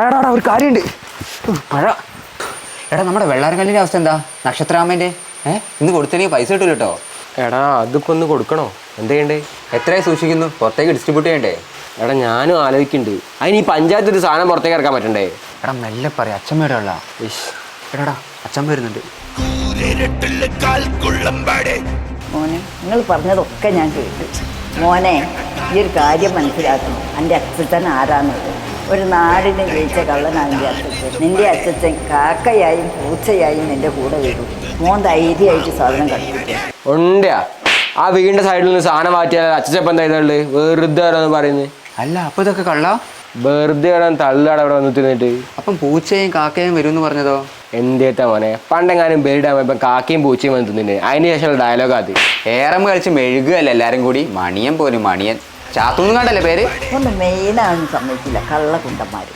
എടാ ഒരു കാര്യമുണ്ട്. മഴ. എടാ നമ്മുടെ വെള്ളാരക്കല്ലിൻ്റെ അവസ്ഥ എന്താ? നക്ഷത്രാമൻ്റെ ഇന്ന് കൊടുത്തെനിക്ക് പൈസ കിട്ടില്ല കേട്ടോ. എടാ അതിപ്പോൾ ഒന്ന് കൊടുക്കണോ? എന്ത് ചെയ്യണ്ടേ? എത്രയായി സൂക്ഷിക്കുന്നു? പുറത്തേക്ക് ഡിസ്ട്രിബ്യൂട്ട് ചെയ്യണ്ടേ? എടാ ഞാനും ആലോചിക്കുന്നുണ്ട്. അതിന് ഈ പഞ്ചായത്തിൽ ഒരു സാധനം പുറത്തേക്ക് ഇറക്കാൻ പറ്റണ്ടേ? എടാ മെല്ലെ പറയാം, അച്ഛമ്മയുടെ ഉള്ള. എടാ അച്ഛൻ വരുന്നുണ്ട്. മോനെ, നിങ്ങൾ പറഞ്ഞതൊക്കെ ഞാൻ കേട്ടു. മോനെ, ഈ ഒരു കാര്യം മനസ്സിലാക്കണം. എൻ്റെ അച്ഛൻ ആരാന്നത്. ഒരു നാടിനെ ജയിച്ച കള്ളനാണ് എൻ്റെ അച്ഛൻ. നിൻ്റെ അച്ഛൻ കാക്കയായും പൂച്ചയായും നിൻ്റെ കൂടെ വരും. മോൻ ധൈര്യമായിട്ട് സാധനം കളിപ്പിക്കും. ഉണ്ടാ ആ വീടിൻ്റെ സൈഡിൽ നിന്ന് സാധനം മാറ്റിയാൽ അച്ഛച്ചപ്പം എന്താ ഇതുള്ളത്? വെറുതെ വരാന്ന് പറയുന്നത്. അല്ല അപ്പോൾ ഇതൊക്കെ കള്ള? വെറുതെ വരാൻ തള്ളാടെ അവിടെ വന്ന് തിന്നിട്ട്. അപ്പം പൂച്ചയും കാക്കയും വരും എന്ന് പറഞ്ഞതോ? എന്തേത്താ മോനെ, പണ്ടെങ്ങാനും ബെരിടാൻ ഇപ്പം കാക്കയും പൂച്ചയും വന്ന് തിന്നിട്ട്. അതിന് ശേഷമുള്ള ഡയലോഗ് അത്. ഏറം കളിച്ച് മെഴുകുകയല്ല എല്ലാവരും കൂടി. മണിയൻ പോലും മണിയൻ. ചാത്തൂന്ന് കണ്ടല്ലേ പേര്? ഒന്ന് മെയിനാണെന്ന് സമ്മതിക്കില്ല, കള്ളക്കുണ്ടന്മാർ.